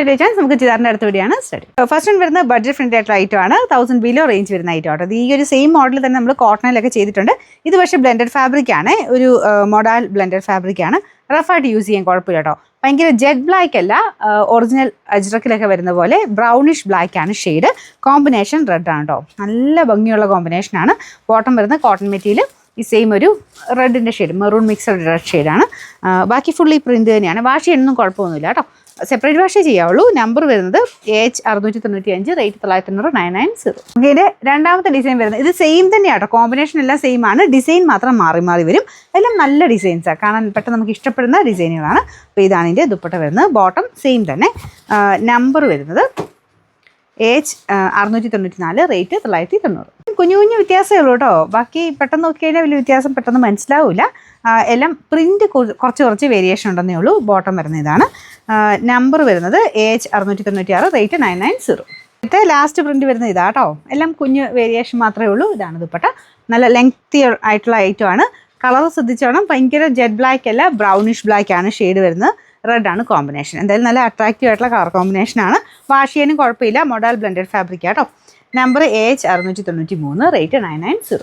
നമുക്ക് ചിതാറിൻ്റെ അടുത്ത വീഡിയോയാണ് സ്റ്റഡി. ഫസ്റ്റ് വൺ വരുന്നത് ബഡ്ജറ്റ് ഫ്രണ്ട്ലി ആയിട്ടുള്ള ഐറ്റം ആണ്. 1000 ബിലോ റേഞ്ച് വരുന്ന ഐറ്റം ആണ്. ഈ ഒരു സെയിം മോഡൽ തന്നെ നമ്മൾ കോട്ടണിലൊക്കെ ചെയ്തിട്ടുണ്ട്. ഇത് പക്ഷേ ബ്ലെൻഡഡ് ഫാബ്രിക് ആണ്, ഒരു മൊഡാൽ ബ്ലെൻഡഡ് ഫാബ്രിക് ആണ്. റഫായിട്ട് യൂസ് ചെയ്യാൻ കുഴപ്പമില്ല കേട്ടോ. ഭയങ്കര ജെറ്റ് ബ്ലാക്ക് അല്ല, ഒറിജിനൽ അജ്രക്കിലൊക്കെ വരുന്ന പോലെ ബ്രൗണിഷ് ബ്ലാക്ക് ആണ് ഷെയ്ഡ്. കോമ്പിനേഷൻ റെഡ് ആണ് കേട്ടോ, നല്ല ഭംഗിയുള്ള കോമ്പിനേഷനാണ്. ബോട്ടം വരുന്ന കോട്ടൺ മെറ്റീരിയൽ, ഈ സെയിം ഒരു റെഡിൻ്റെ ഷെയ്ഡ്, മെറൂൺ മിക്സഡ് റെഡ് ഷെയ്ഡാണ്. ബാക്കി ഫുള്ളി പ്രിൻറ്റ് തന്നെയാണ്. വാഷ് ചെയ്യണമെന്നും കുഴപ്പമൊന്നുമില്ല കേട്ടോ, സെപ്പറേറ്റ് വാഷേ ചെയ്യാവുള്ളൂ. നമ്പർ വരുന്നത് AH695, റേറ്റ് 990. ഇതിൻ്റെ രണ്ടാമത്തെ ഡിസൈൻ വരുന്നത് ഇത് സെയിം തന്നെയാണ് കേട്ടോ, കോമ്പിനേഷൻ എല്ലാം സെയിം ആണ്, ഡിസൈൻ മാത്രം മാറി മാറി വരും. എല്ലാം നല്ല ഡിസൈൻസാണ്, കാണാൻ പെട്ടെന്ന് നമുക്ക് ഇഷ്ടപ്പെടുന്ന ഡിസൈനുകളാണ്. അപ്പോൾ ഇതാണ് ഇതിൻ്റെ ദുപ്പട്ട വരുന്നത്. ബോട്ടം സെയിം തന്നെ. നമ്പർ വരുന്നത് AH694, റേറ്റ് 990. കുഞ്ഞു കുഞ്ഞു വ്യത്യാസമേ ഉള്ളൂ കേട്ടോ, ബാക്കി പെട്ടെന്ന് നോക്കി കഴിഞ്ഞാൽ വലിയ വ്യത്യാസം പെട്ടെന്ന് മനസ്സിലാവില്ല. എല്ലാം പ്രിൻറ്റ് കുറച്ച് വേരിയേഷൻ ഉണ്ടെന്നേ ഉള്ളൂ. ബോട്ടം വരുന്ന ഇതാണ്. നമ്പർ വരുന്നത് AH696, റേറ്റ് 990. ഇത്തെ ലാസ്റ്റ് പ്രിൻറ്റ് വരുന്നത് ഇതാ കേട്ടോ, എല്ലാം കുഞ്ഞു വേരിയേഷൻ മാത്രമേ ഉള്ളൂ. ഇതാണ് ദുപ്പട്ട, നല്ല ലെങ്തി ആയിട്ടുള്ള ഐറ്റം ആണ്. കളർ ശ്രദ്ധിച്ചോണം, ഭയങ്കര ജെറ്റ് ബ്ലാക്ക് അല്ല, ബ്രൗണിഷ് ബ്ലാക്ക് ആണ് ഷെയ്ഡ് വരുന്നത്. റെഡ് ആണ് കോമ്പിനേഷൻ. എന്തായാലും നല്ല അട്രാക്റ്റീവ് ആയിട്ടുള്ള കളർ കോമ്പിനേഷനാണ്. വാഷ് ചെയ്യാനും കുഴപ്പമില്ല, മൊഡാൽ ബ്ലെൻഡഡ് ഫാബ്രിക് ആട്ടോ. Number AH693, rate 990.